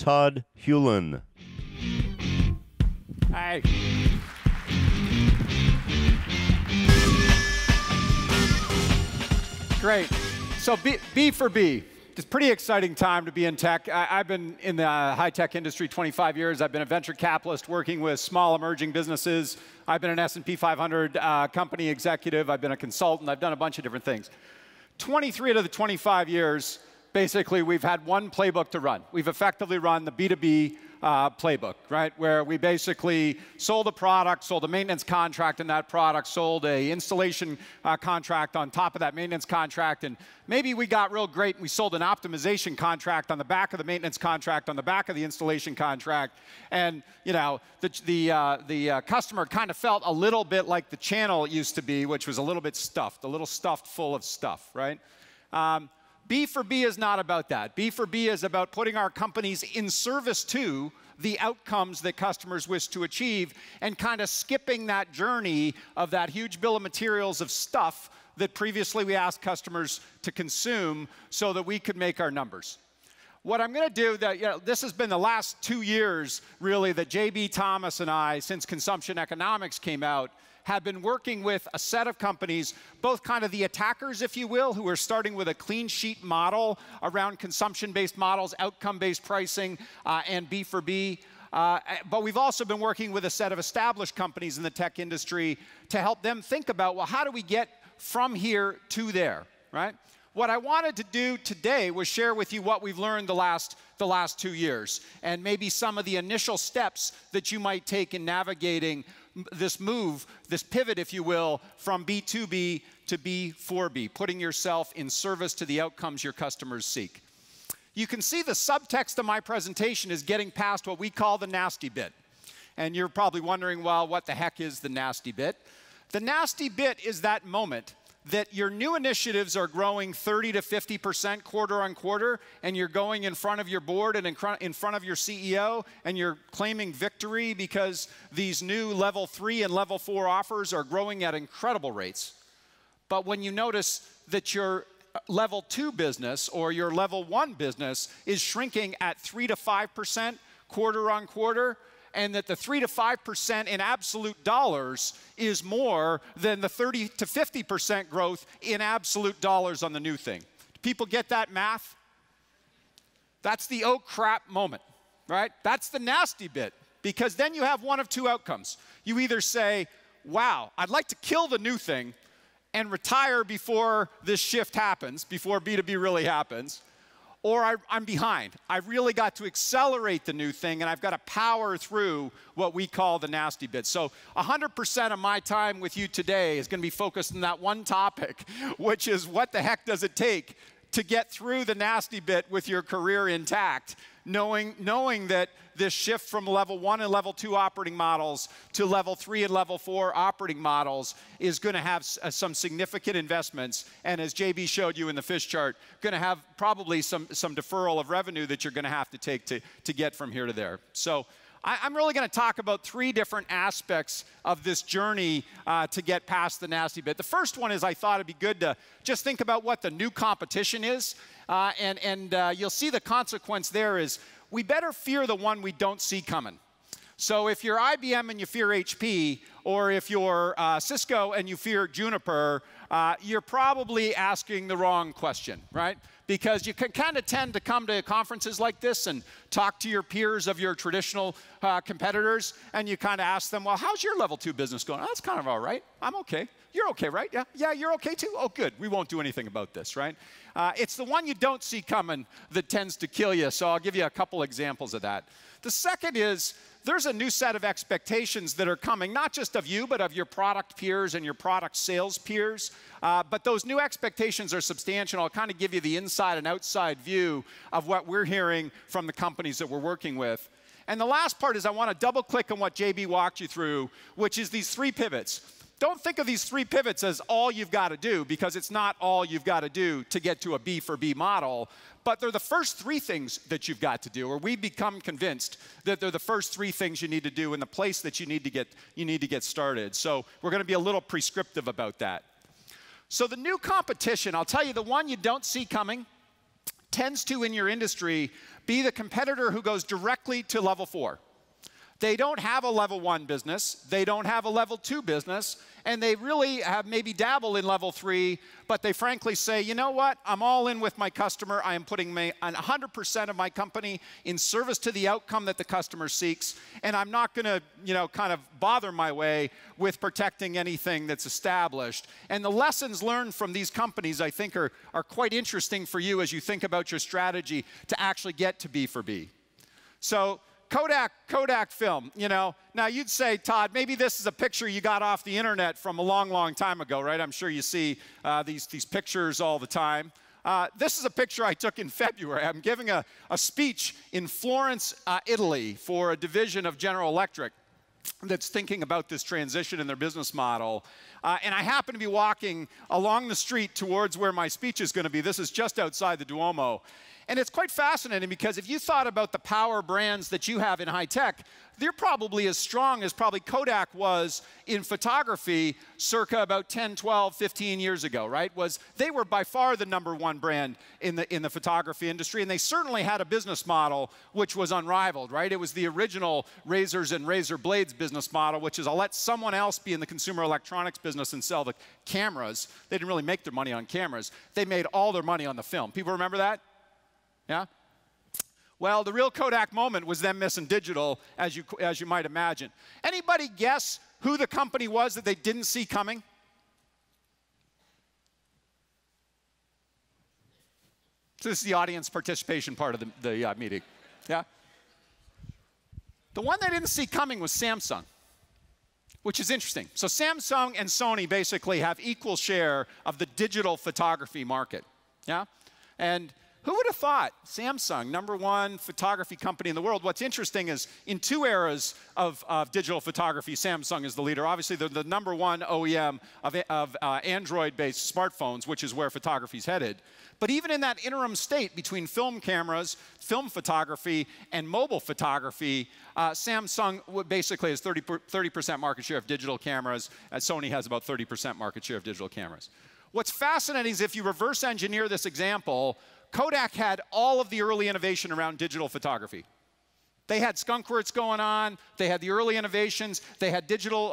Todd Hewlin. Hi. Great. So B4B. It's a pretty exciting time to be in tech. I've been in the high-tech industry 25 years. I've been a venture capitalist working with small emerging businesses. I've been an S&P 500 company executive. I've been a consultant. I've done a bunch of different things. 23 out of the 25 years, basically, we've had one playbook to run. We've effectively run the B2B playbook, right? Where we basically sold a product, sold a maintenance contract in that product, sold a installation contract on top of that maintenance contract, and maybe we got real great and we sold an optimization contract on the back of the maintenance contract, on the back of the installation contract, and you know, the customer kind of felt a little bit like the channel used to be, which was a little bit stuffed, a little stuffed full of stuff, right? B4B is not about that. B4B is about putting our companies in service to the outcomes that customers wish to achieve and kind of skipping that journey of that huge bill of materials of stuff that previously we asked customers to consume so that we could make our numbers. What I'm going to do, this has been the last 2 years, really, that J.B. Thomas and I, since consumption economics came out, have been working with a set of companies, both kind of the attackers, if you will, who are starting with a clean sheet model around consumption-based models, outcome-based pricing, and B4B. But we've also been working with a set of established companies in the tech industry to help them think about, well, how do we get from here to there, right? What I wanted to do today was share with you what we've learned the last 2 years, and maybe some of the initial steps that you might take in navigating this move, this pivot, if you will, from B2B to B4B, putting yourself in service to the outcomes your customers seek. You can see the subtext of my presentation is getting past what we call the nasty bit. And you're probably wondering, well, what the heck is the nasty bit? The nasty bit is that moment that your new initiatives are growing 30 to 50% quarter on quarter, and you're going in front of your board and in front of your CEO, and you're claiming victory because these new level 3 and level 4 offers are growing at incredible rates. But when you notice that your level 2 business or your level 1 business is shrinking at 3 to 5% quarter on quarter, and that the 3 to 5% in absolute dollars is more than the 30 to 50% growth in absolute dollars on the new thing. Do people get that math? That's the oh crap moment, right? That's the nasty bit, because then you have one of two outcomes. You either say, wow, I'd like to kill the new thing and retire before this shift happens, before B2B really happens, or I'm behind. I've really got to accelerate the new thing, and I've got to power through what we call the nasty bit. So 100% of my time with you today is going to be focused on that one topic, which is what the heck does it take to get through the nasty bit with your career intact, knowing that this shift from level 1 and level 2 operating models to level 3 and level 4 operating models is going to have some significant investments, and as JB showed you in the fish chart, going to have probably some deferral of revenue that you're going to have to take to get from here to there. So I'm really going to talk about 3 different aspects of this journey to get past the nasty bit. The first one is I thought it'd be good to just think about what the new competition is, and you'll see the consequence there is we better fear the one we don't see coming. So if you're IBM and you fear HP, or if you're Cisco and you fear Juniper, you're probably asking the wrong question, right? Because you can kind of tend to come to conferences like this and talk to your peers of your traditional competitors, and you kind of ask them, well, how's your level 2 business going? Oh, that's kind of all right. I'm okay. You're okay, right? Yeah, yeah, you're okay too? Oh, good. We won't do anything about this, right? It's the one you don't see coming that tends to kill you, so I'll give you a couple examples of that. The second is there's a new set of expectations that are coming, not just of you, but of your product peers and your product sales peers. But those new expectations are substantial. I'll kind of give you the inside and outside view of what we're hearing from the companies that we're working with. And the last part is I want to double click on what JB walked you through, which is these 3 pivots. Don't think of these 3 pivots as all you've got to do, because it's not all you've got to do to get to a B4B model, but they're the first 3 things that you've got to do, or we've become convinced that they're the first 3 things you need to do in the place that you need to get started. So we're going to be a little prescriptive about that. So the new competition, I'll tell you the one you don't see coming, tends to, in your industry, be the competitor who goes directly to level 4. They don't have a level 1 business, they don't have a level 2 business, and they really have maybe dabble in level 3, but they frankly say, you know what, I'm all in with my customer, I am putting 100% of my company in service to the outcome that the customer seeks, and I'm not gonna, kind of bother my way with protecting anything that's established. And the lessons learned from these companies, I think, are quite interesting for you as you think about your strategy to actually get to B4B. So, Kodak film, Now you'd say, Todd, maybe this is a picture you got off the internet from a long, long time ago, right? I'm sure you see these pictures all the time. This is a picture I took in February. I'm giving a speech in Florence, Italy for a division of General Electric that's thinking about this transition in their business model. And I happen to be walking along the street towards where my speech is going to be. This is just outside the Duomo. And it's quite fascinating because if you thought about the power brands that you have in high tech, they're probably as strong as probably Kodak was in photography circa about 10, 12, 15 years ago, right? They were by far the #1 brand in the photography industry, and they certainly had a business model which was unrivaled, right? It was the original razors and razor blades business model, which is I'll let someone else be in the consumer electronics business and sell the cameras. They didn't really make their money on cameras. They made all their money on the film. People remember that? Yeah? Well, the real Kodak moment was them missing digital, as you might imagine. Anybody guess who the company was that they didn't see coming? So this is the audience participation part of the meeting. Yeah? The one they didn't see coming was Samsung, which is interesting. So Samsung and Sony basically have equal share of the digital photography market. Yeah? And who would have thought Samsung, #1 photography company in the world? What's interesting is in 2 eras of digital photography, Samsung is the leader. Obviously, they're the #1 OEM of Android-based smartphones, which is where photography is headed. But even in that interim state between film cameras, film photography, and mobile photography, Samsung basically has 30% market share of digital cameras, and Sony has about 30% market share of digital cameras. What's fascinating is if you reverse engineer this example, Kodak had all of the early innovation around digital photography. They had skunkworks going on, they had the early innovations, they had digital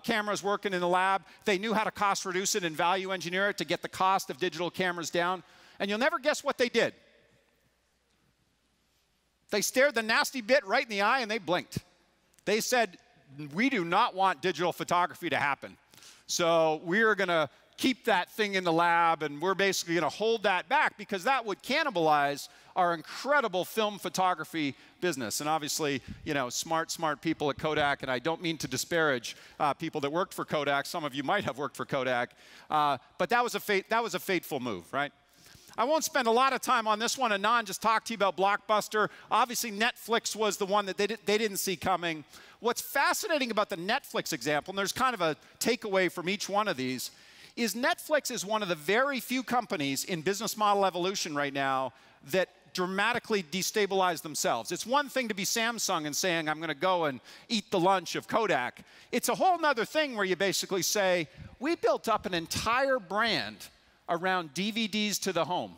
cameras working in the lab, they knew how to cost reduce it and value engineer it to get the cost of digital cameras down, and you'll never guess what they did. They stared the nasty bit right in the eye and they blinked. They said, we do not want digital photography to happen. So we're gonna keep that thing in the lab, and we're basically going to hold that back because that would cannibalize our incredible film photography business. And obviously, smart people at Kodak, and I don't mean to disparage people that worked for Kodak. Some of you might have worked for Kodak, but that was a fateful move, right? I won't spend a lot of time on this one. Anand just talked to you about Blockbuster. Obviously, Netflix was the one that they didn't see coming. What's fascinating about the Netflix example, and there's kind of a takeaway from each one of these, is Netflix is one of the very few companies in business model evolution right now that dramatically destabilize themselves. It's one thing to be Samsung and saying, I'm going to go and eat the lunch of Kodak. It's a whole other thing where you basically say, we built up an entire brand around DVDs to the home.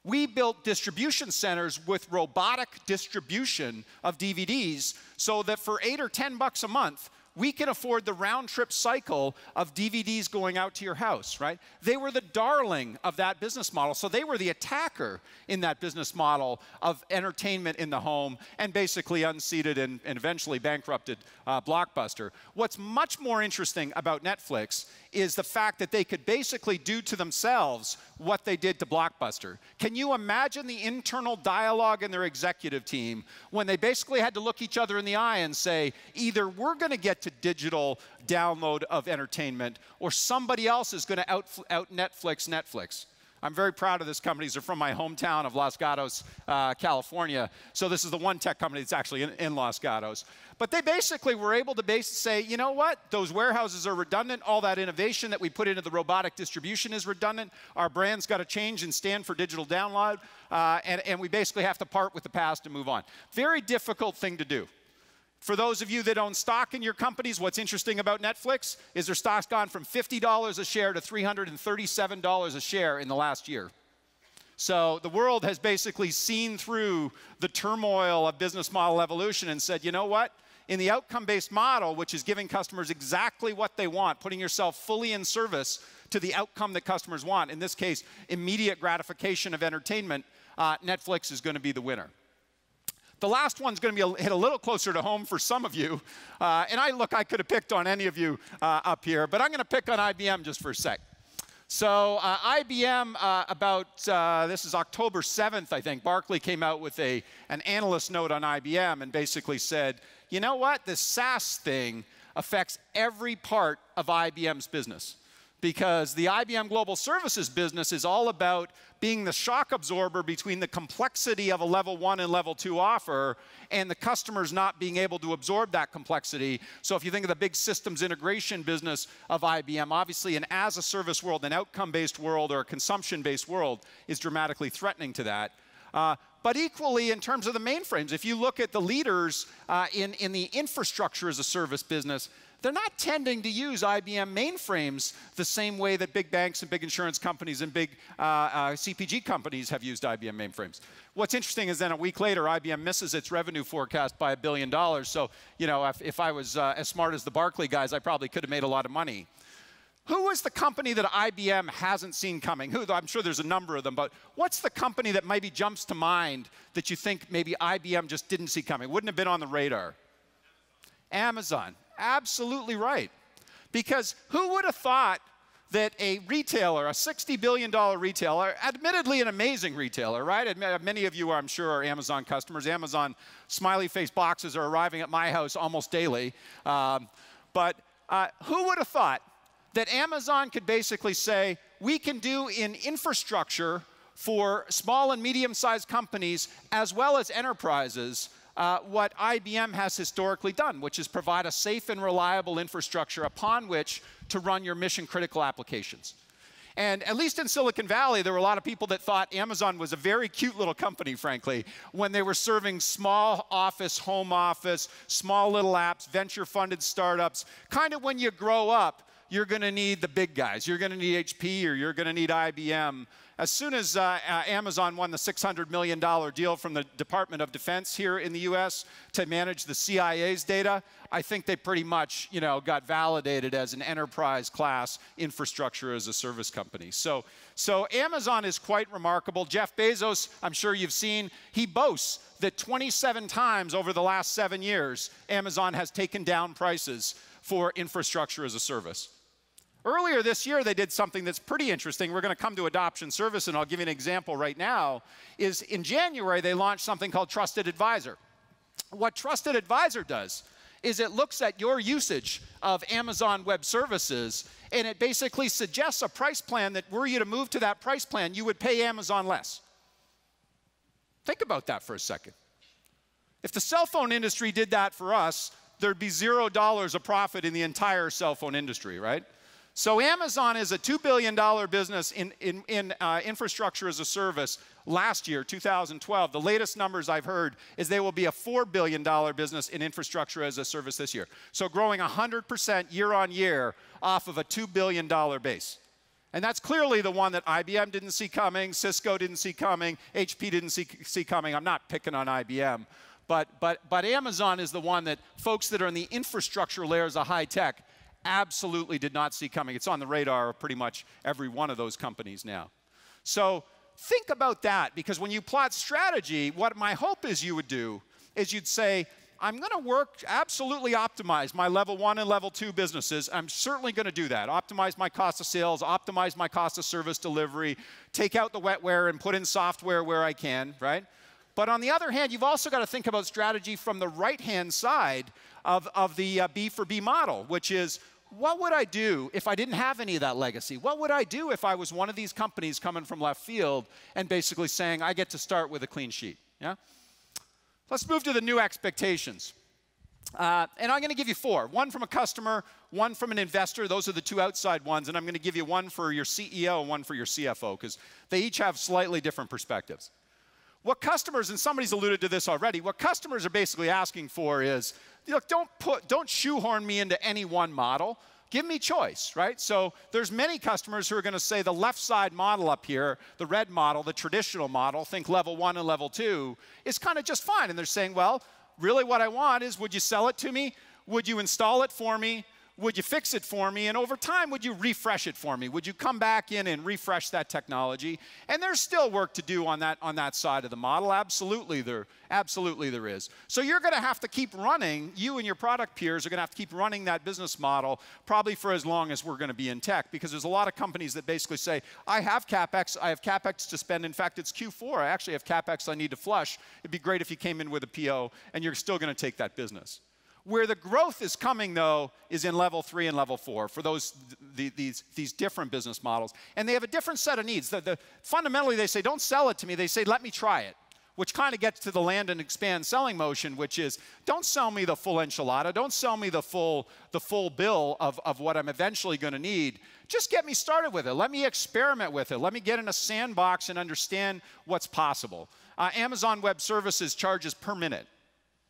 We built distribution centers with robotic distribution of DVDs so that for $8 or $10 a month, we can afford the round-trip cycle of DVDs going out to your house, right? They were the darling of that business model, so they were the attacker in that business model of entertainment in the home and basically unseated and eventually bankrupted Blockbuster. What's much more interesting about Netflix is the fact that they could basically do to themselves what they did to Blockbuster. Can you imagine the internal dialogue in their executive team when they basically had to look each other in the eye and say, either we're going to get to digital download of entertainment or somebody else is going to out Netflix. I'm very proud of this company. They're from my hometown of Los Gatos, California. So this is the one tech company that's actually in Los Gatos. But they basically were able to say, you know what? Those warehouses are redundant. All that innovation that we put into the robotic distribution is redundant. Our brand's got to change and stand for digital download. And we basically have to part with the past and move on. Very difficult thing to do. For those of you that own stock in your companies, what's interesting about Netflix is their stock's gone from $50 a share to $337 a share in the last year. So the world has basically seen through the turmoil of business model evolution and said, you know what? In the outcome-based model, which is giving customers exactly what they want, putting yourself fully in service to the outcome that customers want, in this case, immediate gratification of entertainment, Netflix is going to be the winner. The last one's going to be hit a little closer to home for some of you. And I could have picked on any of you up here, but I'm going to pick on IBM just for a sec. So IBM, this is October 7th, I think, Barclay came out with an analyst note on IBM and basically said, you know what, this SaaS thing affects every part of IBM's business. Because the IBM Global Services business is all about being the shock absorber between the complexity of a level 1 and level 2 offer and the customers not being able to absorb that complexity. So if you think of the big systems integration business of IBM, obviously an as-a-service world, an outcome-based world, or a consumption-based world is dramatically threatening to that. But equally, in terms of the mainframes, if you look at the leaders in the infrastructure as a service business, they're not tending to use IBM mainframes the same way that big banks and big insurance companies and big CPG companies have used IBM mainframes. What's interesting is then a week later, IBM misses its revenue forecast by $1 billion. So, you know, if I was as smart as the Barclay guys, I probably could have made a lot of money. Who is the company that IBM hasn't seen coming? I'm sure there's a number of them, but what's the company that maybe jumps to mind that you think maybe IBM just didn't see coming? Wouldn't have been on the radar? Amazon. Absolutely right. Because who would have thought that a retailer, a $60 billion retailer, admittedly an amazing retailer, right? Many of you, I'm sure, are Amazon customers. Amazon smiley face boxes are arriving at my house almost daily. But who would have thought that Amazon could basically say, we can do in infrastructure for small and medium-sized companies as well as enterprises what IBM has historically done, which is provide a safe and reliable infrastructure upon which to run your mission-critical applications. And at least in Silicon Valley, there were a lot of people that thought Amazon was a very cute little company, frankly, when they were serving small office, home office, small little apps, venture-funded startups. Kind of when you grow up, you're going to need the big guys. You're going to need HP or you're going to need IBM. As soon as Amazon won the $600 million deal from the Department of Defense here in the US to manage the CIA's data, I think they pretty much, you know, got validated as an enterprise class infrastructure as a service company. So Amazon is quite remarkable. Jeff Bezos, I'm sure you've seen, he boasts that 27 times over the last 7 years, Amazon has taken down prices for infrastructure as a service. Earlier this year, they did something that's pretty interesting. We're going to come to adoption service, and I'll give you an example right now, is in January, they launched something called Trusted Advisor. What Trusted Advisor does is it looks at your usage of Amazon Web Services, and it basically suggests a price plan that were you to move to that price plan, you would pay Amazon less. Think about that for a second. If the cell phone industry did that for us, there'd be $0 of profit in the entire cell phone industry, right? So Amazon is a $2 billion business in infrastructure as a service last year, 2012. The latest numbers I've heard is they will be a $4 billion business in infrastructure as a service this year. So growing 100% year on year off of a $2 billion base. And that's clearly the one that IBM didn't see coming, Cisco didn't see coming, HP didn't see coming. I'm not picking on IBM. But Amazon is the one that folks that are in the infrastructure layers of high tech absolutely did not see coming. It's on the radar of pretty much every one of those companies now. So think about that, because when you plot strategy, what my hope is you would do is you'd say, I'm going to work, absolutely optimize my level 1 and level 2 businesses. I'm certainly going to do that. Optimize my cost of sales, optimize my cost of service delivery, take out the wetware and put in software where I can, right? But on the other hand, you've also got to think about strategy from the right-hand side of the B4B model, which is, what would I do if I didn't have any of that legacy? What would I do if I was one of these companies coming from left field and basically saying, I get to start with a clean sheet? Yeah? Let's move to the new expectations. And I'm going to give you 4. One from a customer, one from an investor. Those are the 2 outside ones. And I'm going to give you one for your CEO and one for your CFO, because they each have slightly different perspectives. What customers, and somebody's alluded to this already, what customers are basically asking for is, look, don't shoehorn me into any one model. give me choice, right? So there's many customers who are going to say the left side model up here, the red model, the traditional model, think level 1 and level 2, is kind of just fine. And they're saying, well, really what I want is, would you sell it to me? Would you install it for me? Would you fix it for me? And over time, would you refresh it for me? Would you come back in and refresh that technology? And there's still work to do on that side of the model. Absolutely there is. So you're going to have to keep running, you and your product peers are going to have to keep running that business model probably for as long as we're going to be in tech, because there's a lot of companies that basically say, I have CapEx to spend. In fact, it's Q4. I actually have CapEx I need to flush. It'd be great if you came in with a PO and you're still going to take that business. Where the growth is coming, though, is in level 3 and level 4 for these different business models. And they have a different set of needs. Fundamentally, they say, don't sell it to me. They say, let me try it, which kind of gets to the land and expand selling motion, which is, don't sell me the full enchilada. Don't sell me the full bill of what I'm eventually going to need. Just get me started with it. Let me experiment with it. Let me get in a sandbox and understand what's possible. Amazon Web Services charges per minute.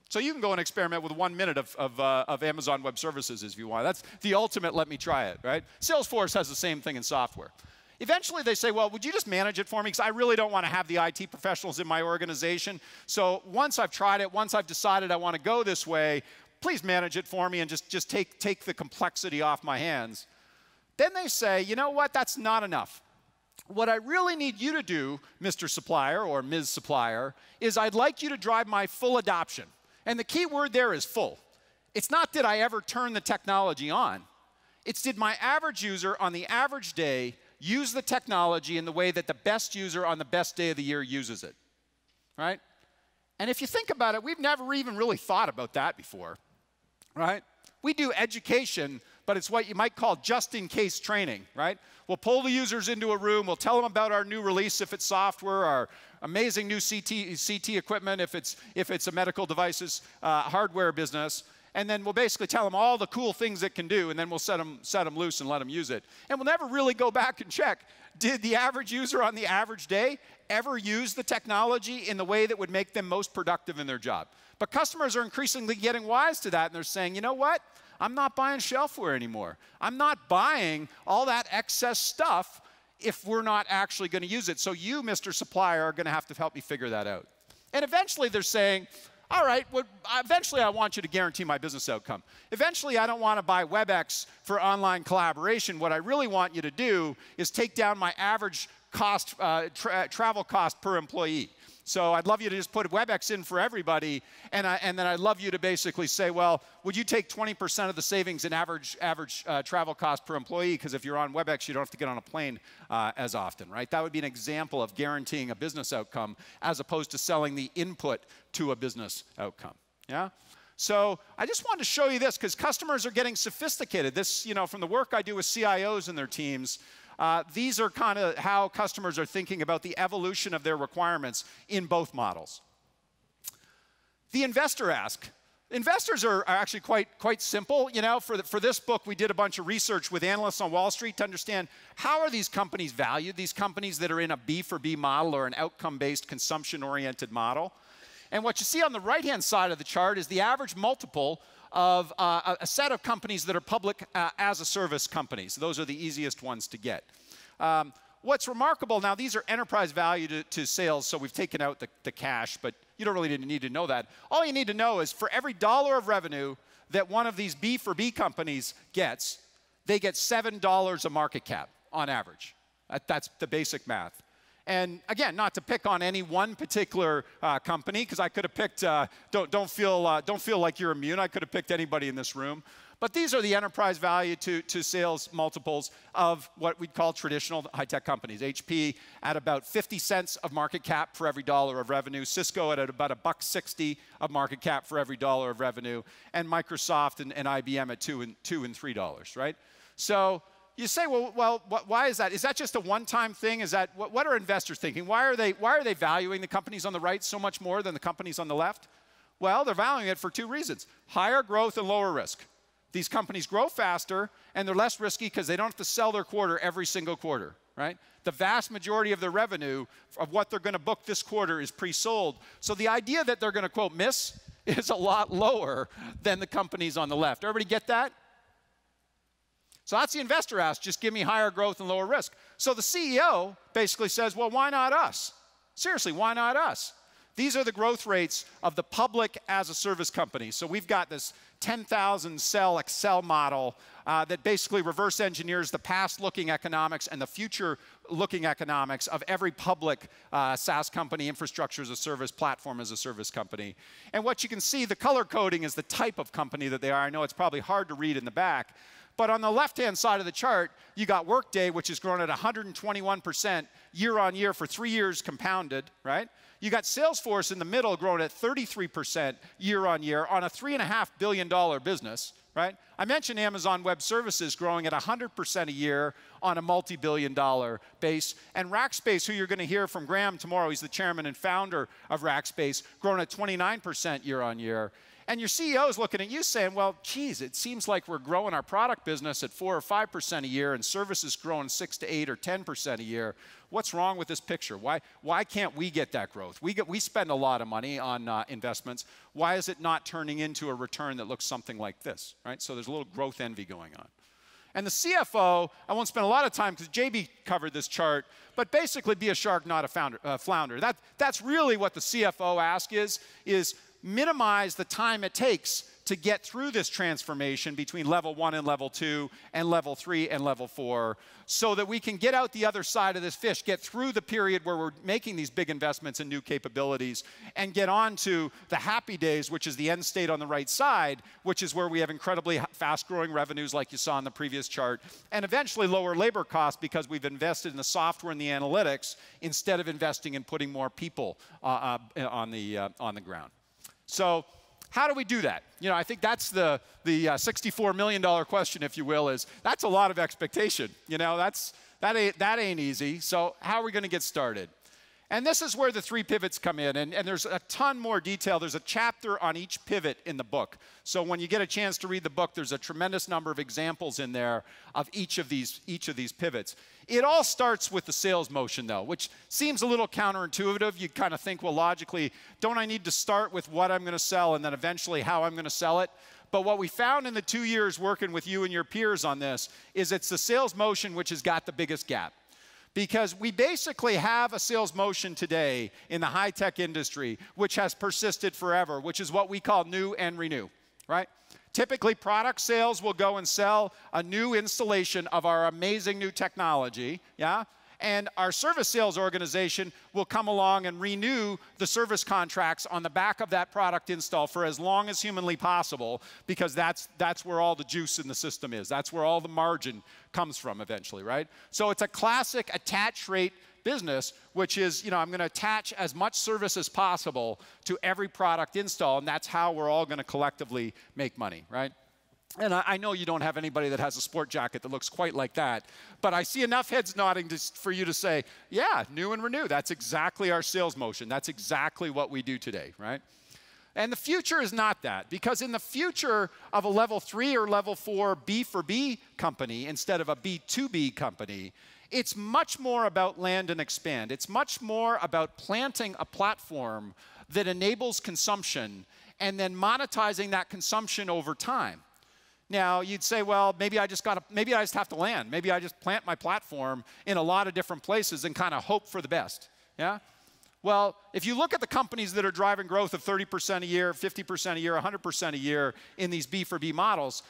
So you can go and experiment with 1 minute of Amazon Web Services if you want. That's the ultimate let me try it, right? Salesforce has the same thing in software. Eventually they say, well, would you just manage it for me? Because I really don't want to have the IT professionals in my organization. So once I've tried it, once I've decided I want to go this way, please manage it for me and just take the complexity off my hands. Then they say, you know what, that's not enough. What I really need you to do, Mr. Supplier or Ms. Supplier, is I'd like you to drive my full adoption. And the key word there is full. It's not did I ever turn the technology on. It's did my average user on the average day use the technology in the way that the best user on the best day of the year uses it, right? And if you think about it, we've never even really thought about that before, right? We do education, but it's what you might call just-in-case training, right? We'll pull the users into a room. We'll tell them about our new release if it's software, our amazing new CT equipment if it's a medical devices hardware business. And then we'll basically tell them all the cool things it can do, and then we'll set them loose and let them use it. And we'll never really go back and check, did the average user on the average day ever use the technology in the way that would make them most productive in their job? But customers are increasingly getting wise to that, and they're saying, you know what? I'm not buying shelfware anymore. I'm not buying all that excess stuff if we're not actually going to use it. So you, Mr. Supplier, are going to have to help me figure that out. And eventually they're saying, all right, well, eventually I want you to guarantee my business outcome. Eventually I don't want to buy WebEx for online collaboration. What I really want you to do is take down my average cost, travel cost per employee. So I'd love you to just put WebEx in for everybody, and then I'd love you to basically say, well, would you take 20% of the savings in average travel cost per employee? Because if you're on WebEx, you don't have to get on a plane as often, right? That would be an example of guaranteeing a business outcome as opposed to selling the input to a business outcome, yeah? So I just wanted to show you this because customers are getting sophisticated. This, you know, from the work I do with CIOs and their teams, these are kind of how customers are thinking about the evolution of their requirements in both models. The investor ask. Investors are actually quite simple. You know, for this book, we did a bunch of research with analysts on Wall Street to understand how are these companies valued, these companies that are in a B4B model or an outcome-based, consumption-oriented model. And what you see on the right-hand side of the chart is the average multiple of a set of companies that are public as-a-service companies. Those are the easiest ones to get. What's remarkable, now these are enterprise value to sales, so we've taken out the cash, but you don't really need to know that. All you need to know is for every $1 of revenue that one of these B4B companies gets, they get $7 of market cap on average. That's the basic math. And again, not to pick on any one particular company, because I could have picked, don't feel like you're immune. I could have picked anybody in this room. But these are the enterprise value to sales multiples of what we'd call traditional high-tech companies. HP at about 50 cents of market cap for every $1 of revenue. Cisco at about $1.60 of market cap for every $1 of revenue. And Microsoft and IBM at $2 and $3, right? So you say, well, why is that? Is that just a one-time thing? Is that what are investors thinking? Why are they valuing the companies on the right so much more than the companies on the left? Well, they're valuing it for two reasons: higher growth and lower risk. These companies grow faster and they're less risky because they don't have to sell their quarter every single quarter, right? The vast majority of their revenue of what they're going to book this quarter is pre-sold. So the idea that they're going to, quote, miss is a lot lower than the companies on the left. Everybody get that? So that's the investor ask, just give me higher growth and lower risk. So the CEO basically says, well, why not us? Seriously, why not us? These are the growth rates of the public as a service company. So we've got this 10,000 cell Excel model that basically reverse engineers the past-looking economics and the future-looking economics of every public SaaS company, infrastructure as a service, platform as a service company. And what you can see, the color coding is the type of company that they are. I know it's probably hard to read in the back. But on the left-hand side of the chart, you got Workday, which has grown at 121% year on year for 3 years compounded, right? You got Salesforce in the middle growing at 33% year on year on a $3.5 billion business, right? I mentioned Amazon Web Services growing at 100% a year on a multi-billion-dollar base. And Rackspace, who you're going to hear from Graham tomorrow, he's the chairman and founder of Rackspace, growing at 29% year on year. And your CEO is looking at you saying, well, geez, it seems like we're growing our product business at 4 or 5% a year and services growing 6 to 8 or 10% a year. What's wrong with this picture? Why can't we get that growth? We spend a lot of money on investments. Why is it not turning into a return that looks something like this, right? So there's a little growth envy going on. And the CFO, I won't spend a lot of time because JB covered this chart, but basically be a shark, not a flounder. That's really what the CFO ask is minimize the time it takes to get through this transformation between level 1 and level 2 and level 3 and level 4 so that we can get out the other side of this fish, get through the period where we're making these big investments in new capabilities and get on to the happy days, which is the end state on the right side, which is where we have incredibly fast-growing revenues like you saw in the previous chart, and eventually lower labor costs because we've invested in the software and the analytics instead of investing in putting more people on the ground. So how do we do that? You know, I think that's the $64 million question, if you will, that's a lot of expectation. You know, that ain't easy. So how are we going to get started? And this is where the 3 pivots come in. And there's a ton more detail. There's a chapter on each pivot in the book. So when you get a chance to read the book, there's a tremendous number of examples in there of each of these pivots. It all starts with the sales motion, though, which seems a little counterintuitive. You kind of think, well, logically, don't I need to start with what I'm going to sell and then eventually how I'm going to sell it? But what we found in the 2 years working with you and your peers on this is it's the sales motion which has got the biggest gap. Because we basically have a sales motion today in the high-tech industry which has persisted forever, which is what we call new and renew, right? Typically, product sales will go and sell a new installation of our amazing new technology, yeah? And our service sales organization will come along and renew the service contracts on the back of that product install for as long as humanly possible, because that's where all the juice in the system is. That's where all the margin comes from eventually, right? So it's a classic attach rate business, which is, you know, I'm going to attach as much service as possible to every product install, and that's how we're all going to collectively make money, right? And I know you don't have anybody that has a sport jacket that looks quite like that, but I see enough heads nodding for you to say, yeah, new and renew. That's exactly our sales motion. That's exactly what we do today, right? And the future is not that, because in the future of a level 3 or level 4 B4B company instead of a B2B company, it's much more about land and expand. It's much more about planting a platform that enables consumption and then monetizing that consumption over time. Now, you'd say, well, maybe I just have to land. Maybe I just plant my platform in a lot of different places and kind of hope for the best, yeah? Well, if you look at the companies that are driving growth of 30% a year, 50% a year, 100% a year in these B4B models,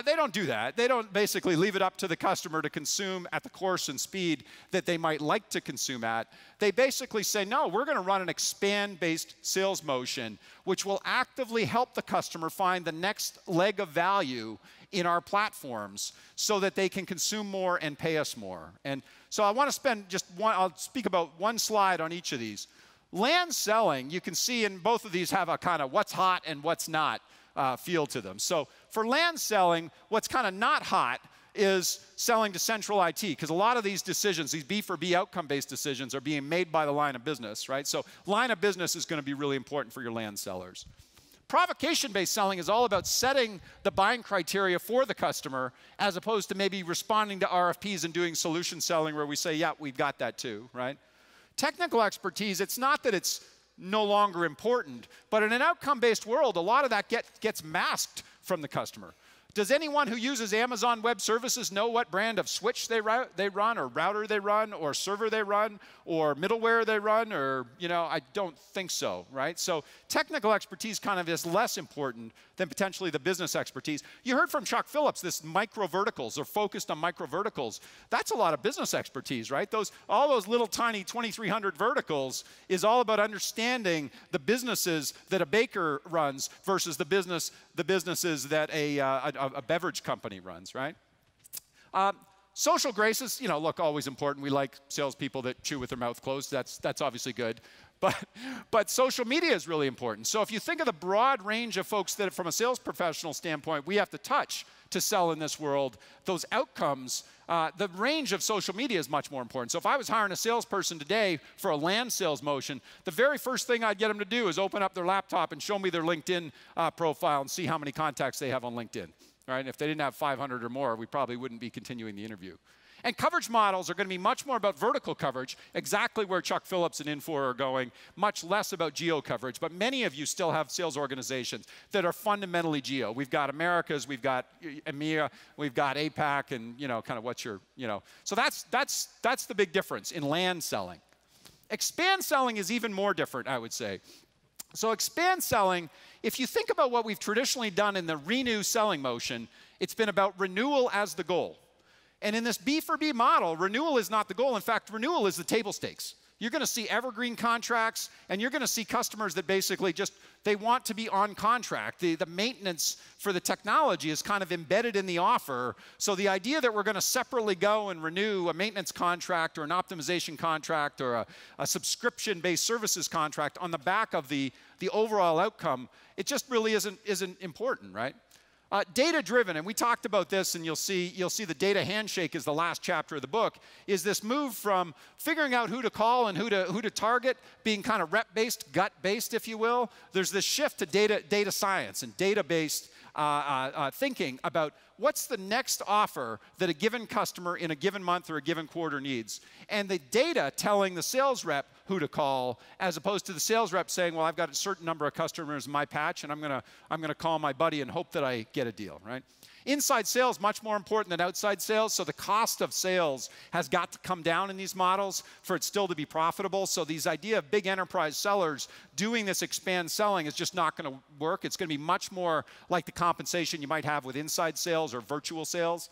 they don't do that. They don't basically leave it up to the customer to consume at the course and speed that they might like to consume at. They basically say, no, we're going to run an expand-based sales motion, which will actively help the customer find the next leg of value in our platforms so that they can consume more and pay us more. And so I want to spend I'll speak about one slide on each of these. Land selling, you can see in both of these have a kind of what's hot and what's not feel to them. So for land selling, what's kind of not hot is selling to central IT, because a lot of these decisions, these B4B outcome-based decisions, are being made by the line of business, right? So line of business is going to be really important for your land sellers. Provocation-based selling is all about setting the buying criteria for the customer as opposed to maybe responding to RFPs and doing solution selling where we say, yeah, we've got that too, right? Technical expertise, it's not that it's no longer important, but in an outcome-based world, a lot of that gets masked from the customer. Does anyone who uses Amazon Web Services know what brand of switch they run, or router they run, or server they run, or middleware they run, or, I don't think so, right? So technical expertise kind of is less important than potentially the business expertise. You heard from Chuck Phillips, this micro verticals, or focused on micro verticals. That's a lot of business expertise, right? All those little tiny 2,300 verticals is all about understanding the businesses that a baker runs versus the businesses that a beverage company runs, right? Social graces, look, always important. We like salespeople that chew with their mouth closed. That's obviously good. But social media is really important. So if you think of the broad range of folks that, from a sales professional standpoint, we have to touch to sell in this world, those outcomes, the range of social media is much more important. So if I was hiring a salesperson today for a land sales motion, the very first thing I'd get them to do is open up their laptop and show me their LinkedIn profile and see how many contacts they have on LinkedIn. Right? If they didn't have 500 or more, we probably wouldn't be continuing the interview. And coverage models are going to be much more about vertical coverage, exactly where Chuck Phillips and Infor are going, much less about geo coverage. But many of you still have sales organizations that are fundamentally geo. We've got Americas, we've got EMEA, we've got APAC, and kind of what's your, So that's the big difference in land selling. Expand selling is even more different, I would say. So expand selling, if you think about what we've traditionally done in the renew selling motion, it's been about renewal as the goal. And in this B4B model, renewal is not the goal. In fact, renewal is the table stakes. You're going to see evergreen contracts, and you're going to see customers that basically they want to be on contract. The maintenance for the technology is kind of embedded in the offer. So the idea that we're going to separately go and renew a maintenance contract or an optimization contract or a subscription-based services contract on the back of the overall outcome, it just really isn't important, right? Data-driven, and we talked about this, and you'll see the data handshake is the last chapter of the book, is this move from figuring out who to call and who to target, being kind of rep-based, gut-based, if you will. There's this shift to data science and data-based thinking about what's the next offer that a given customer in a given month or a given quarter needs. And the data telling the sales rep who to call, as opposed to the sales rep saying, well, I've got a certain number of customers in my patch, and I'm gonna call my buddy and hope that I get a deal, right? Inside sales, much more important than outside sales, so the cost of sales has got to come down in these models for it still to be profitable. So these idea of big enterprise sellers doing this expand selling is just not gonna work. It's gonna be much more like the compensation you might have with inside sales or virtual sales.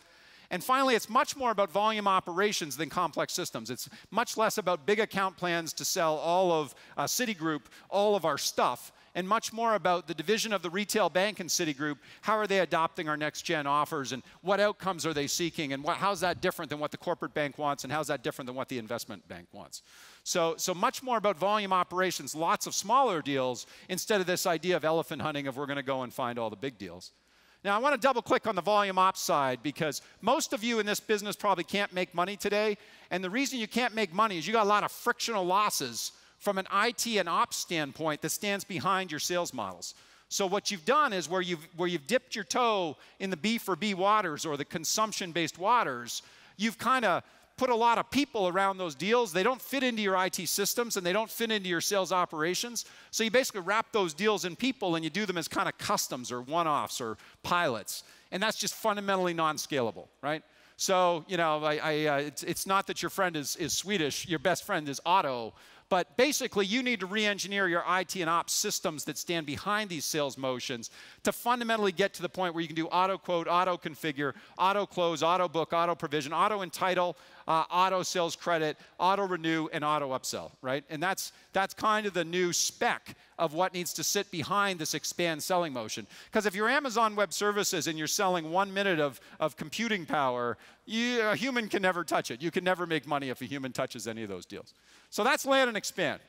And finally, it's much more about volume operations than complex systems. It's much less about big account plans to sell all of Citigroup, all of our stuff, and much more about the division of the retail bank in Citigroup. How are they adopting our next-gen offers, and what outcomes are they seeking, and how's that different than what the corporate bank wants, and how's that different than what the investment bank wants? So much more about volume operations, lots of smaller deals, instead of this idea of elephant hunting of we're going to go and find all the big deals. Now, I want to double-click on the volume ops side, because most of you in this business probably can't make money today, and the reason you can't make money is you got a lot of frictional losses from an IT and ops standpoint that stands behind your sales models. So what you've done is where you've dipped your toe in the B4B waters or the consumption-based waters, you've kind of put a lot of people around those deals. They don't fit into your IT systems, and they don't fit into your sales operations. So you basically wrap those deals in people, and you do them as kind of customs or one-offs or pilots. And that's just fundamentally non-scalable, right? So, it's not that your friend is Swedish, your best friend is Otto. But basically, you need to re-engineer your IT and ops systems that stand behind these sales motions to fundamentally get to the point where you can do auto-quote, auto-configure, auto-close, auto-book, auto-provision, auto-entitle, auto-sales credit, auto-renew, and auto-upsell, right? And that's kind of the new spec of what needs to sit behind this expand selling motion. Because if you're Amazon Web Services and you're selling 1 minute of computing power, a human can never touch it. You can never make money if a human touches any of those deals. So that's land and expand.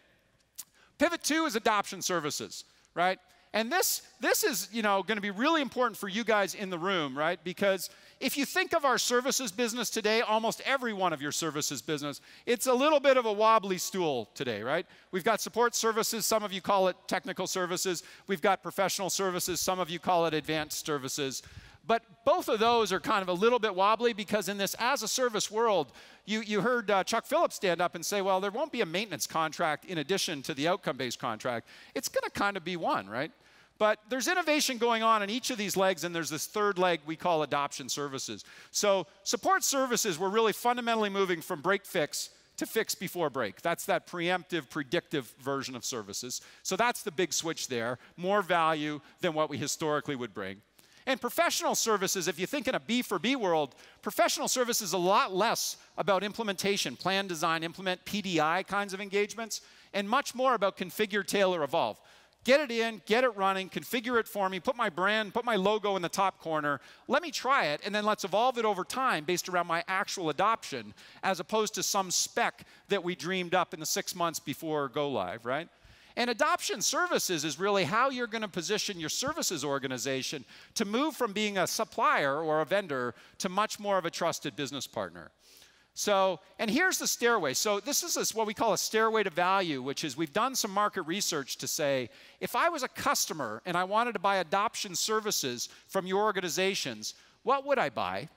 Pivot 2 is adoption services, right? And this is going to be really important for you guys in the room, right? Because if you think of our services business today, almost every one of your services business, it's a little bit of a wobbly stool today, right? We've got support services. Some of you call it technical services. We've got professional services. Some of you call it advanced services. But both of those are kind of a little bit wobbly, because in this as-a-service world, you heard Chuck Phillips stand up and say, well, there won't be a maintenance contract in addition to the outcome-based contract. It's going to kind of be one, right? But there's innovation going on in each of these legs, and there's this third leg we call adoption services. So support services, we're really fundamentally moving from break-fix to fix before break. That's that preemptive, predictive version of services. So that's the big switch there, more value than what we historically would bring. And professional services, if you think in a B4B world, professional services is a lot less about implementation, plan, design, implement, PDI kinds of engagements, and much more about configure, tailor, evolve. Get it in, get it running, configure it for me, put my brand, put my logo in the top corner, let me try it, and then let's evolve it over time based around my actual adoption, as opposed to some spec that we dreamed up in the 6 months before go live, right? And adoption services is really how you're going to position your services organization to move from being a supplier or a vendor to much more of a trusted business partner. So, and here's the stairway. So this is what we call a stairway to value, which is we've done some market research to say, if I was a customer and I wanted to buy adoption services from your organizations, what would I buy?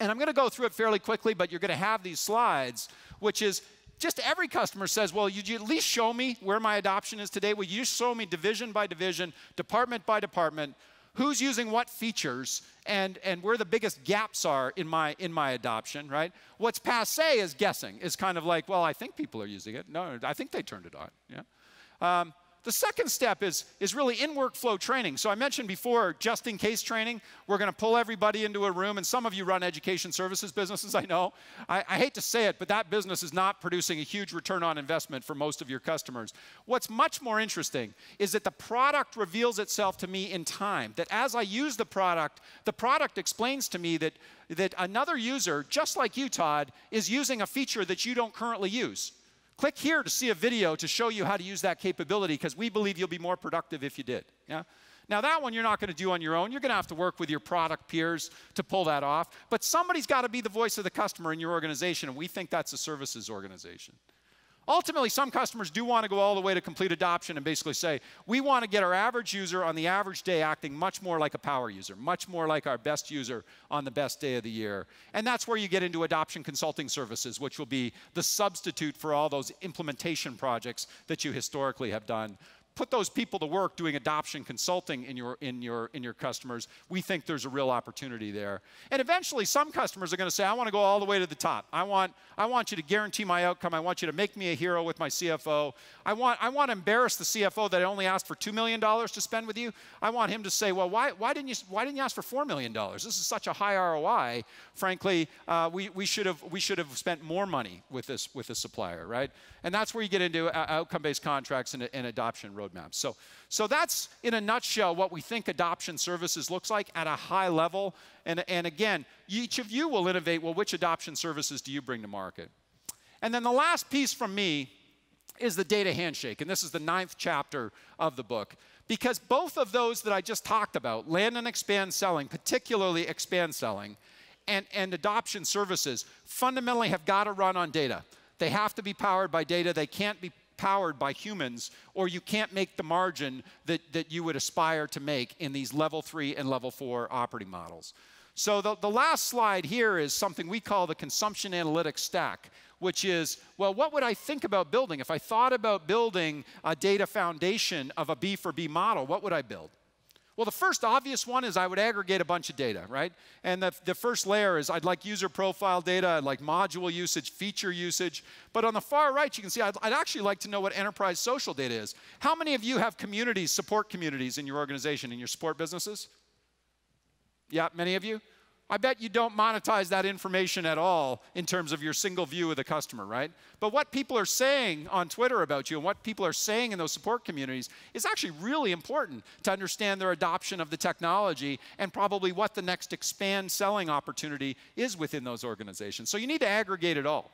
And I'm going to go through it fairly quickly, but you're going to have these slides, which is just every customer says, well, you at least show me where my adoption is today? Will you show me division by division, department by department, who's using what features, and where the biggest gaps are in my adoption, right? What's passé is guessing. It's kind of like, well, I think people are using it. No, I think they turned it on. Yeah. The second step is really in-workflow training. So I mentioned before, just-in-case training. We're going to pull everybody into a room, and some of you run education services businesses, I know. I hate to say it, but that business is not producing a huge return on investment for most of your customers. What's much more interesting is that the product reveals itself to me in time, that as I use the product explains to me that another user, just like you, Todd, is using a feature that you don't currently use. Click here to see a video to show you how to use that capability, because we believe you'll be more productive if you did. Yeah? Now that one you're not going to do on your own. You're going to have to work with your product peers to pull that off. But somebody's got to be the voice of the customer in your organization, and we think that's a services organization. Ultimately, some customers do want to go all the way to complete adoption and basically say, we want to get our average user on the average day acting much more like a power user, much more like our best user on the best day of the year. And that's where you get into adoption consulting services, which will be the substitute for all those implementation projects that you historically have done. Put those people to work doing adoption consulting in your customers. We think there's a real opportunity there. And eventually, some customers are going to say, I want to go all the way to the top. I want you to guarantee my outcome. I want you to make me a hero with my CFO. I want to embarrass the CFO that I only asked for $2 million to spend with you. I want him to say, well, why didn't you ask for $4 million? This is such a high ROI. Frankly, we should have spent more money with this supplier, right? And that's where you get into outcome-based contracts and adoption roadmaps. So that's, in a nutshell, what we think adoption services looks like at a high level. And again, each of you will innovate, well, which adoption services do you bring to market? And then the last piece from me is the data handshake. And this is the 9th chapter of the book. Because both of those that I just talked about, land and expand selling, particularly expand selling, and adoption services, fundamentally have got to run on data. They have to be powered by data. They can't be powered by humans, or you can't make the margin that you would aspire to make in these level 3 and level 4 operating models. So the last slide here is something we call the consumption analytics stack, which is, well, what would I think about building? If I thought about building a data foundation of a B4B model, what would I build? Well, the first obvious one is I would aggregate a bunch of data, right? And the first layer is I'd like user profile data, I'd like module usage, feature usage. But on the far right, you can see I'd actually like to know what enterprise social data is. How many of you have communities, support communities in your organization, in your support businesses? Yeah, many of you? I bet you don't monetize that information at all in terms of your single view of the customer, right? But what people are saying on Twitter about you and what people are saying in those support communities is actually really important to understand their adoption of the technology and probably what the next expand selling opportunity is within those organizations. So you need to aggregate it all.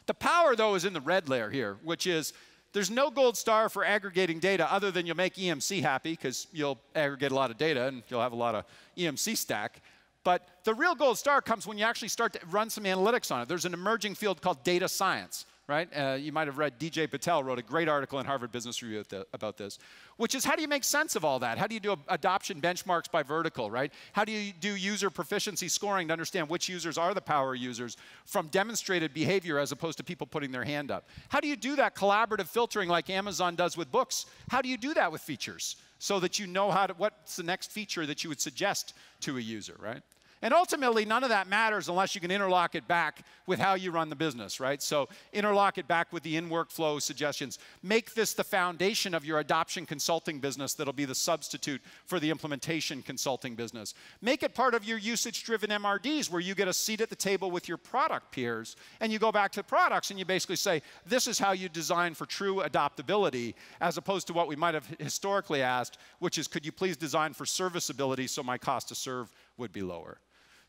The power, though, is in the red layer here, which is there's no gold star for aggregating data other than you'll make EMC happy because you'll aggregate a lot of data and you'll have a lot of EMC stack. But the real gold star comes when you actually start to run some analytics on it. There's an emerging field called data science, right? You might have read DJ Patel wrote a great article in Harvard Business Review about this, which is how do you make sense of all that? How do you do adoption benchmarks by vertical, right? How do you do user proficiency scoring to understand which users are the power users from demonstrated behavior as opposed to people putting their hand up? How do you do that collaborative filtering like Amazon does with books? How do you do that with features? so that you know what's the next feature that you would suggest to a user, right? And ultimately, none of that matters unless you can interlock it back with how you run the business, right? So interlock it back with the in-workflow suggestions. Make this the foundation of your adoption consulting business that'll be the substitute for the implementation consulting business. Make it part of your usage-driven MRDs where you get a seat at the table with your product peers, and you go back to products and you basically say, this is how you design for true adoptability, as opposed to what we might have historically asked, which is, could you please design for serviceability so my cost to serve would be lower?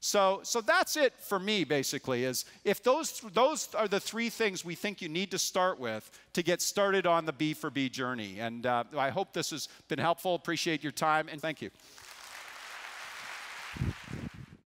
So that's it for me, basically, is if those are the three things we think you need to start with to get started on the B4B journey. And I hope this has been helpful. Appreciate your time, and thank you.